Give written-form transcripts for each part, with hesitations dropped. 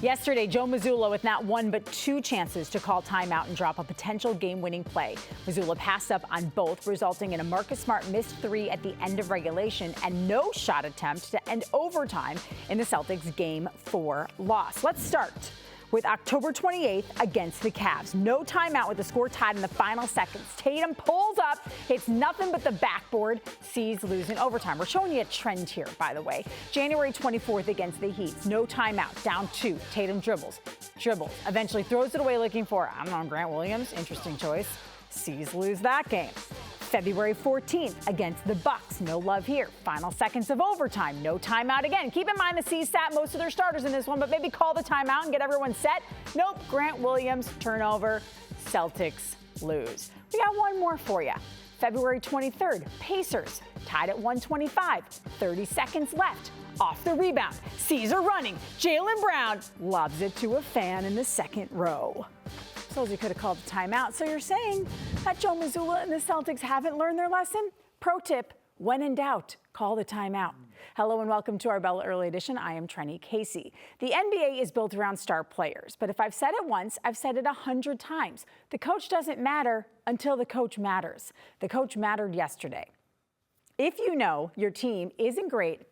Yesterday, Joe Mazzulla with not one but two chances to call timeout and drop a potential game-winning play. Mazzulla passed up on both, resulting in a Marcus Smart missed three at the end of regulation and no shot attempt to end overtime in the Celtics' Game 4 loss. Let's start with October 28th against the Cavs. No timeout with the score tied in the final seconds. Tatum pulls up, hits nothing but the backboard, sees lose in overtime. We're showing you a trend here, by the way. January 24th against the Heat. No timeout, down two. Tatum dribbles, eventually throws it away looking for, I don't know, Grant Williams. Interesting choice. Sees lose that game. February 14th against the Bucks. No love here. Final seconds of overtime. No timeout again. Keep in mind the C's sat most of their starters in this one, but maybe call the timeout and get everyone set. Nope. Grant Williams, turnover. Celtics lose. We got one more for you. February 23rd, Pacers tied at 125. 30 seconds left. Off the rebound. Caesar running. Jaylen Brown lobs it to a fan in the second row. He could have called a timeout. So you're saying that Joe Mazzulla and the Celtics haven't learned their lesson? Pro tip, when in doubt, call the timeout. Hello and welcome to Arbella Early Edition. I am Trenni Casey. The NBA is built around star players, but if I've said it once, I've said it 100 times. The coach doesn't matter until the coach matters. The coach mattered yesterday. If you know your team isn't great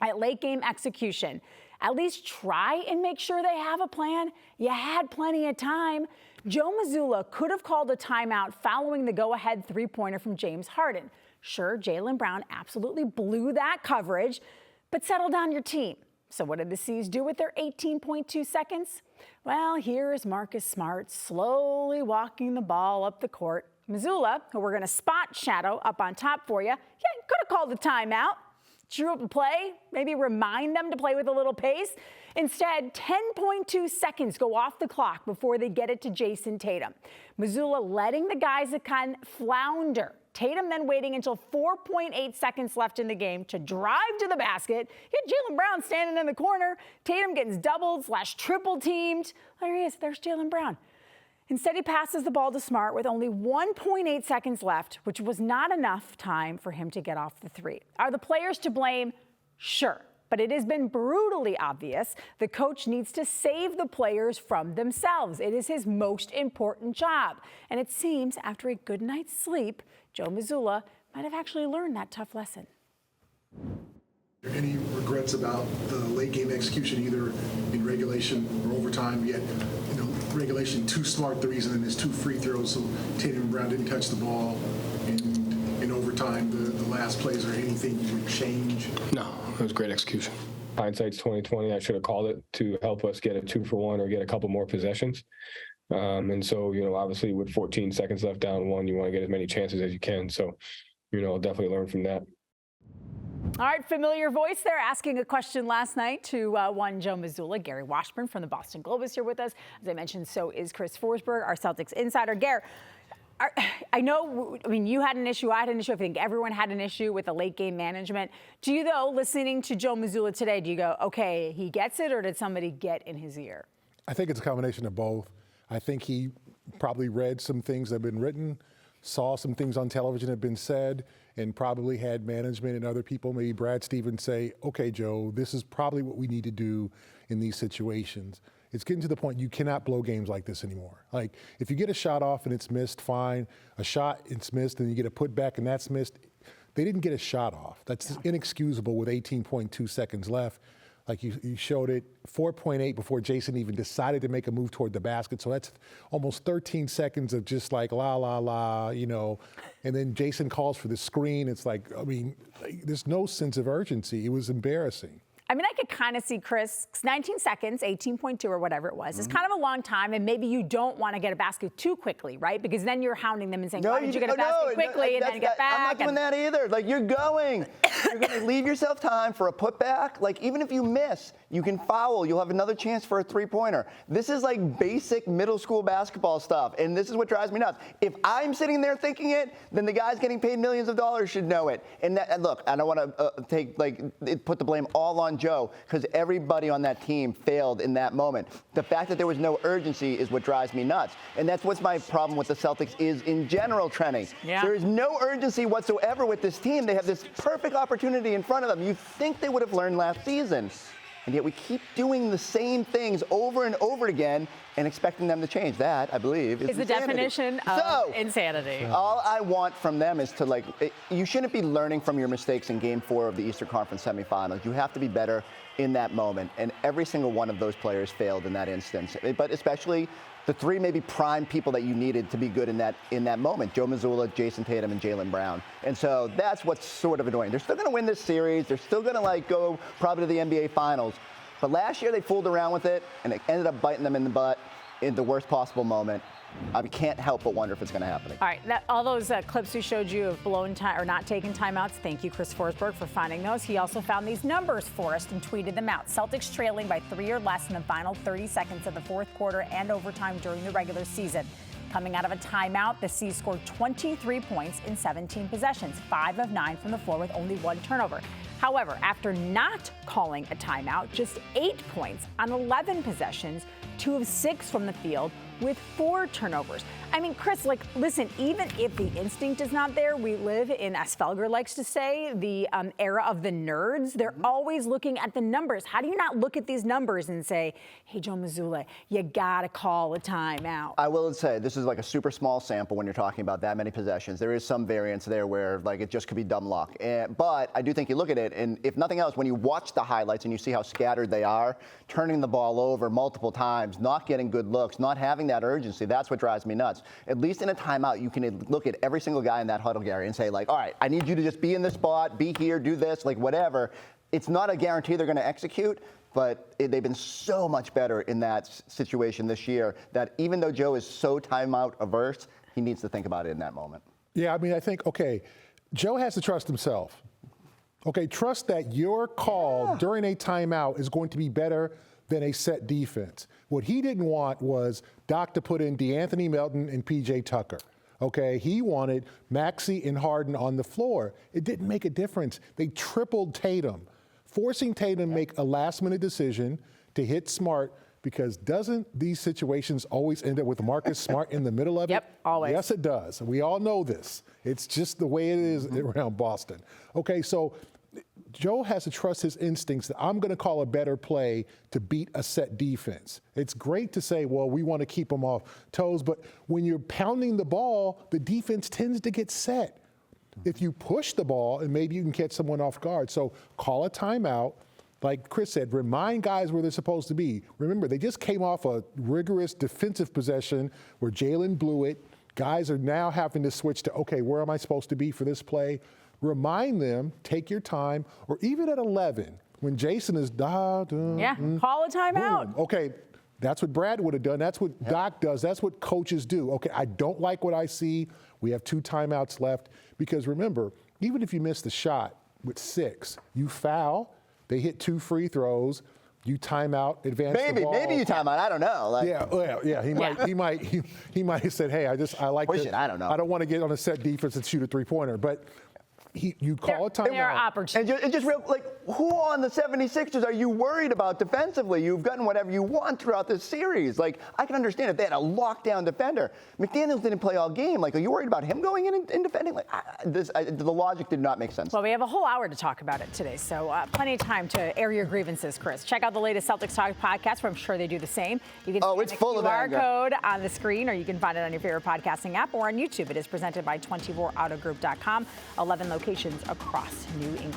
at late game execution, at least try and make sure they have a plan. You had plenty of time. Joe Mazzulla could have called a timeout following the go-ahead three-pointer from James Harden. Sure, Jaylen Brown absolutely blew that coverage, but settle down your team. So what did the C's do with their 18.2 seconds? Well, here is Marcus Smart slowly walking the ball up the court. Mazzulla, who we're going to spot shadow up on top for you, could have called the timeout. Drew up a play, maybe remind them to play with a little pace. Instead, 10.2 seconds go off the clock before they get it to Jason Tatum. Mazzulla letting the guys at Con flounder. Tatum then waiting until 4.8 seconds left in the game to drive to the basket. Get Jaylen Brown standing in the corner. Tatum gets doubled/triple teamed. There he is, there's Jaylen Brown. Instead, he passes the ball to Smart with only 1.8 seconds left, which was not enough time for him to get off the three. Are the players to blame? Sure. But it has been brutally obvious the coach needs to save the players from themselves. It is his most important job. And it seems after a good night's sleep, Joe Mazzulla might have actually learned that tough lesson. Are there any regrets about the late game execution, either in regulation or overtime? Yet, regulation, 2 smart threes, and then there's 2 free throws, so Tatum and Brown didn't touch the ball. And in overtime, the last plays, or anything you would change? No, it was great execution. Hindsight's 20/20. I should have called it to help us get a 2-for-1 or get a couple more possessions. And so, obviously with 14 seconds left down 1, you want to get as many chances as you can. So, definitely learn from that. All right, familiar voice there asking a question last night to one Joe Mazzulla. Gary Washburn from the Boston Globe is here with us. As I mentioned, so is Chris Forsberg, our Celtics insider. Gary, you had an issue, I had an issue. I think everyone had an issue with the late game management. Do you, though, listening to Joe Mazzulla today, do you go, okay, he gets it, or did somebody get in his ear? I think it's a combination of both. I think he probably read some things that have been written, saw some things on television that have been said, and probably had management and other people, maybe Brad Stevens, say, okay, Joe, this is probably what we need to do in these situations. It's getting to the point you cannot blow games like this anymore. Like, if you get a shot off and it's missed, fine. A shot, it's missed, and you get a putback and that's missed. They didn't get a shot off. That's inexcusable with 18.2 seconds left. Like you showed it, 4.8 before Jason even decided to make a move toward the basket. So that's almost 13 seconds of just like la, la, la, And then Jason calls for the screen. It's like, there's no sense of urgency. It was embarrassing. I could kind of see Chris, 19 seconds, 18.2 or whatever it was. It's kind of a long time, and maybe you don't want to get a basket too quickly, right? Because then you're hounding them and saying, why did you get a basket quickly and then get back? I'm not doing that either. Like, you're going to leave yourself time for a putback. Like, even if you miss, you can foul. You'll have another chance for a three-pointer. This is like basic middle school basketball stuff, and this is what drives me nuts. If I'm sitting there thinking it, then the guys getting paid millions of dollars should know it. And look, I don't want to put the blame all on Joe, because everybody on that team failed in that moment. The fact that there was no urgency is what drives me nuts. And that's what's my problem with the Celtics is in general, Trenni. Yeah. There is no urgency whatsoever with this team. They have this perfect opportunity in front of them. You think they would have learned last season. and yet we keep doing the same things over and over again and expecting them to change. That, I believe, is the insanity. definition of insanity. All I want from them is to, you shouldn't be learning from your mistakes in Game 4 of the Eastern Conference semifinals. You have to be better in that moment, and every single one of those players failed in that instance, but especially the three maybe prime people that you needed to be good in that moment: Joe Mazzulla, Jason Tatum, and Jaylen Brown. And so that's what's sort of annoying. They're still going to win this series. They're still going to go probably to the NBA Finals. But last year they fooled around with it, and it ended up biting them in the butt in the worst possible moment. I can't help but wonder if it's going to happen again. All right, all those clips we showed you of blown time or not taking timeouts. Thank you, Chris Forsberg, for finding those. He also found these numbers for us and tweeted them out. Celtics trailing by 3 or less in the final 30 seconds of the fourth quarter and overtime during the regular season. Coming out of a timeout, the C's scored 23 points in 17 possessions, 5 of 9 from the floor with only 1 turnover. However, after not calling a timeout, just 8 points on 11 possessions, 2 of 6 from the field with 4 turnovers. I mean, Chris, listen, even if the instinct is not there, we live in, as Felger likes to say, the era of the nerds. They're always looking at the numbers. How do you not look at these numbers and say, hey, Joe Mazzulla, you gotta call a timeout? I will say, this is like a super small sample when you're talking about that many possessions. There is some variance there where it just could be dumb luck. But I do think you look at it, and if nothing else, when you watch the highlights and you see how scattered they are, turning the ball over multiple times, not getting good looks, not having that urgency, that's what drives me nuts. At least in a timeout, you can look at every single guy in that huddle, Gary, and say, all right, I need you to just be in this spot, be here, do this, whatever. It's not a guarantee they're going to execute, but they've been so much better in that situation this year that even though Joe is so timeout averse, he needs to think about it in that moment. Yeah, I mean, I think, Joe has to trust himself. Trust that your call during a timeout is going to be better than a set defense. What he didn't want was Doc to put in DeAnthony Melton and PJ Tucker. He wanted Maxey and Harden on the floor. It didn't make a difference. They tripled Tatum, forcing Tatum to make a last-minute decision to hit Smart, because doesn't these situations always end up with Marcus Smart in the middle of it? Yep, always. Yes, it does. We all know this. It's just the way it is around Boston. So Joe has to trust his instincts that I'm going to call a better play to beat a set defense. It's great to say, well, we want to keep them off toes, but when you're pounding the ball, the defense tends to get set. If you push the ball, and maybe you can catch someone off guard. So call a timeout. Like Chris said, remind guys where they're supposed to be. Remember, they just came off a rigorous defensive possession where Jaylen blew it. Guys are now having to switch to, where am I supposed to be for this play? Remind them, take your time, or even at 11, when Jason is call a timeout. Boom. That's what Brad would have done. That's what Doc does. That's what coaches do. I don't like what I see. We have 2 timeouts left. Because remember, even if you miss the shot with 6, you foul, they hit 2 free throws, you timeout, advance the ball. Maybe you timeout. I don't know. He might have said, hey, I like push this. it. I don't know. I don't want to get on a set defense and shoot a 3-pointer. But you call a timeout. There are opportunities. And just real, who on the 76ers are you worried about defensively? You've gotten whatever you want throughout this series. I can understand if they had a lockdown defender. McDaniels didn't play all game. Are you worried about him going in and defending? The logic did not make sense. Well, we have a whole hour to talk about it today, so plenty of time to air your grievances, Chris. Check out the latest Celtics Talk podcast, where I'm sure they do the same. You can it's full of anger. QR code on the screen, or you can find it on your favorite podcasting app or on YouTube. It is presented by 24autogroup.com. 11 locations across New England.